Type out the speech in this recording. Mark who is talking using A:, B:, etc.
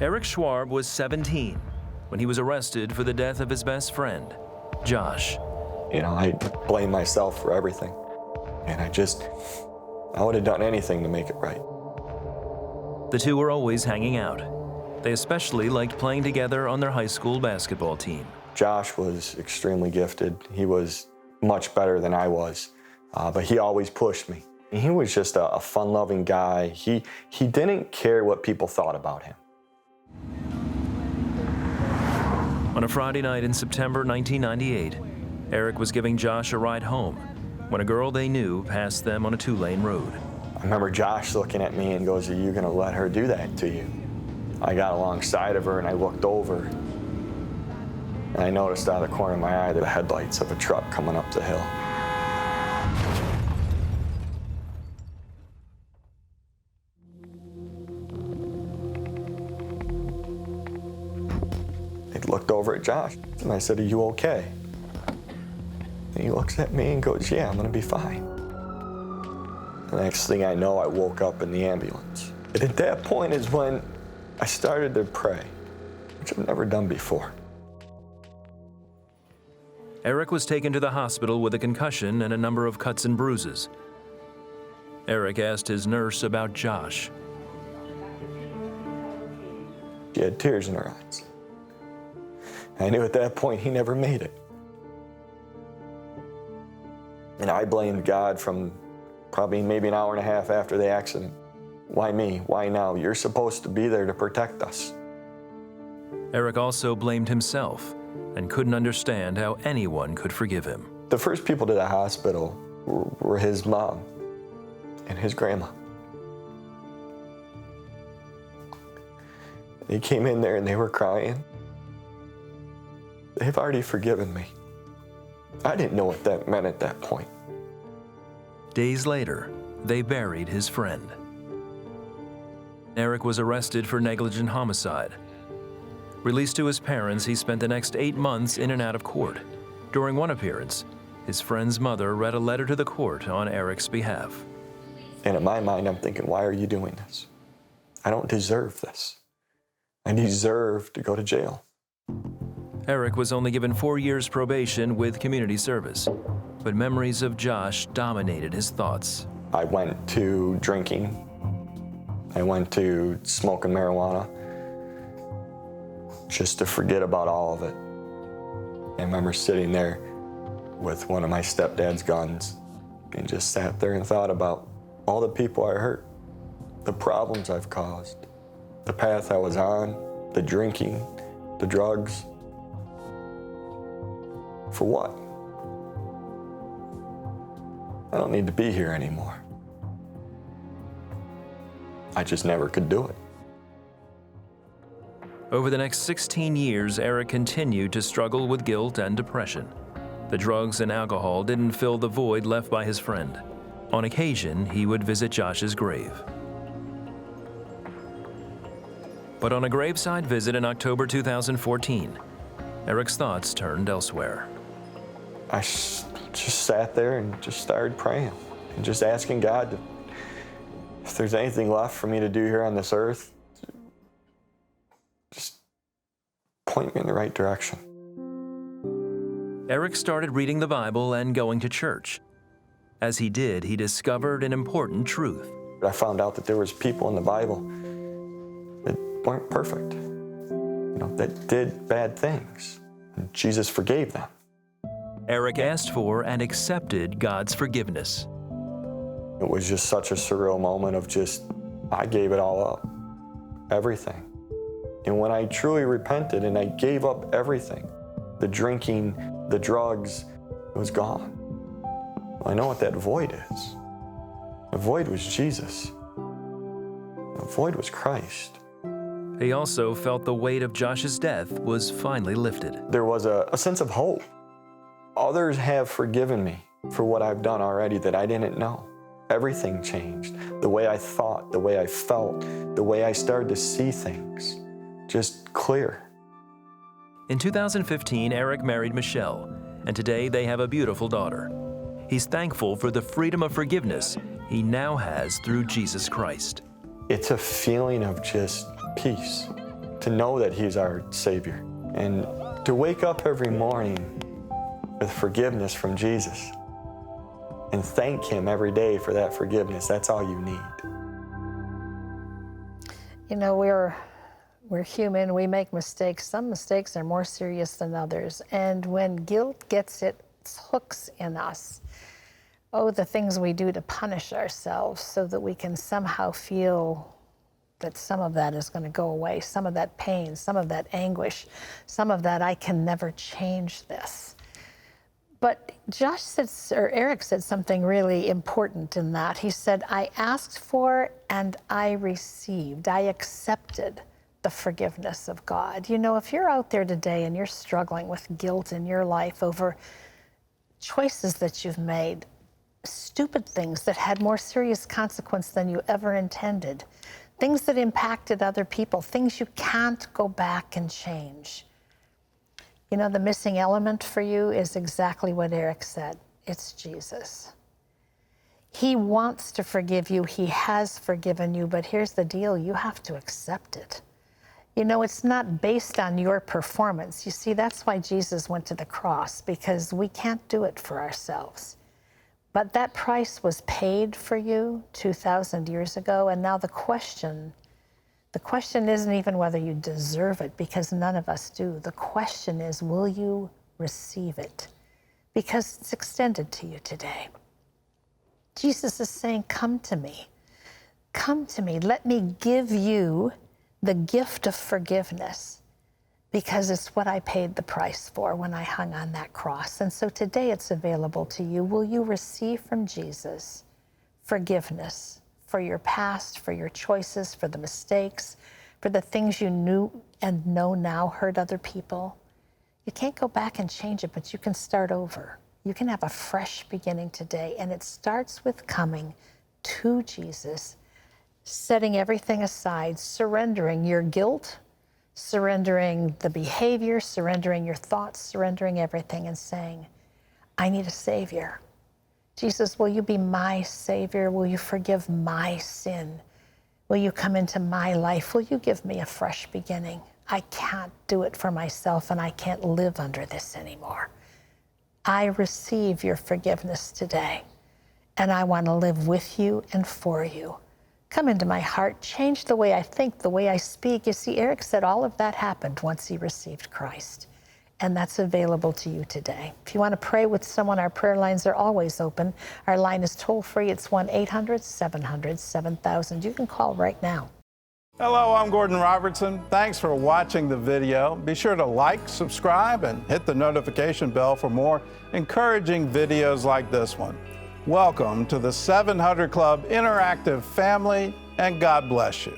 A: Eric Schwab was 17 when he was arrested for the death of his best friend, Josh.
B: You know, I blame myself for everything. And I would have done anything to make it right.
A: The two were always hanging out. They especially liked playing together on their high school basketball team.
B: Josh was extremely gifted. He was much better than I was, but he always pushed me. He was just a fun-loving guy. He didn't care what people thought about him.
A: On a Friday night in September 1998, Eric was giving Josh a ride home when a girl they knew passed them on a 2-lane road.
B: I remember Josh looking at me and goes, "Are you gonna let her do that to you?" I got alongside of her and I looked over and I noticed out of the corner of my eye the headlights of a truck coming up the hill. I looked over at Josh and I said, "Are you okay?" And he looks at me and goes, "Yeah, I'm gonna be fine." The next thing I know, I woke up in the ambulance. And at that point is when I started to pray, which I've never done before.
A: Eric was taken to the hospital with a concussion and a number of cuts and bruises. Eric asked his nurse about Josh.
B: She had tears in her eyes. I knew at that point he never made it. And I blamed God from probably maybe an hour and a half after the accident. Why me? Why now? You're supposed to be there to protect us.
A: Eric also blamed himself and couldn't understand how anyone could forgive him.
B: The first people to the hospital were his mom and his grandma. They came in there and they were crying. They've already forgiven me. I didn't know what that meant at that point.
A: Days later, they buried his friend. Eric was arrested for negligent homicide. Released to his parents, he spent the next 8 months in and out of court. During one appearance, his friend's mother read a letter to the court on Eric's behalf.
B: And in my mind, I'm thinking, why are you doing this? I don't deserve this. I deserve to go to jail.
A: Eric was only given 4 years probation with community service, but memories of Josh dominated his thoughts. I
B: went to drinking. I went to smoking marijuana just to forget about all of it. I remember sitting there with one of my stepdad's guns and just sat there and thought about all the people I hurt, the problems I've caused, the path I was on, the drinking, the drugs. For what? I don't need to be here anymore. I just never could do it.
A: Over the next 16 years, Eric continued to struggle with guilt and depression. The drugs and alcohol didn't fill the void left by his friend. On occasion, he would visit Josh's grave. But on a graveside visit in October 2014, Eric's thoughts turned elsewhere.
B: I just sat there and just started praying and just asking God if there's anything left for me to do here on this earth, just point me in the right direction.
A: Eric started reading the Bible and going to church. As he did, he discovered an important truth.
B: I found out that there was people in the Bible that weren't perfect, that did bad things. And Jesus forgave them.
A: Eric asked for and accepted God's forgiveness.
B: It was just such a surreal moment of I gave it all up, everything. And when I truly repented and I gave up everything, the drinking, the drugs, it was gone. I know what that void is. The void was Jesus. The void was Christ.
A: He also felt the weight of Josh's death was finally lifted.
B: There was a sense of hope. Others have forgiven me for what I've done already that I didn't know. Everything changed. The way I thought, the way I felt, the way I started to see things, just clear.
A: In 2015, Eric married Michelle, and today they have a beautiful daughter. He's thankful for the freedom of forgiveness he now has through Jesus Christ.
B: It's a feeling of just peace, to know that He's our Savior and to wake up every morning with forgiveness from Jesus and thank Him every day for that forgiveness. That's all you need.
C: You know, we're human, we make mistakes. Some mistakes are more serious than others. And when guilt gets its hooks in us, oh, the things we do to punish ourselves so that we can somehow feel that some of that is going to go away, some of that pain, some of that anguish, some of that I can never change this. But Eric said something really important in that. He said, I asked for and I received. I accepted the forgiveness of God. You know, if you're out there today and you're struggling with guilt in your life over choices that you've made, stupid things that had more serious consequence than you ever intended, things that impacted other people, things you can't go back and change. You know, the missing element for you is exactly what Eric said. It's Jesus. He wants to forgive you. He has forgiven you, but here's the deal. You have to accept it. You know, it's not based on your performance. You see, that's why Jesus went to the cross, because we can't do it for ourselves. But that price was paid for you 2,000 years ago, and now the question isn't even whether you deserve it, because none of us do. The question is, will you receive it? Because it's extended to you today. Jesus is saying, come to me. Come to me. Let me give you the gift of forgiveness, because it's what I paid the price for when I hung on that cross. And so today it's available to you. Will you receive from Jesus forgiveness for your past, for your choices, for the mistakes, for the things you knew and know now hurt other people? You can't go back and change it, but you can start over. You can have a fresh beginning today, and it starts with coming to Jesus, setting everything aside, surrendering your guilt, surrendering the behavior, surrendering your thoughts, surrendering everything, and saying, I need a Savior. Jesus, will you be my Savior? Will you forgive my sin? Will you come into my life? Will you give me a fresh beginning? I can't do it for myself, and I can't live under this anymore. I receive your forgiveness today, and I want to live with you and for you. Come into my heart, change the way I think, the way I speak. You see, Eric said all of that happened once he received Christ, and that's available to you today. If you want to pray with someone, our prayer lines are always open. Our line is toll-free. It's 1-800-700-7000. You can call right now.
D: Hello, I'm Gordon Robertson. Thanks for watching the video. Be sure to like, subscribe, and hit the notification bell for more encouraging videos like this one. Welcome to the 700 Club Interactive family, and God bless you.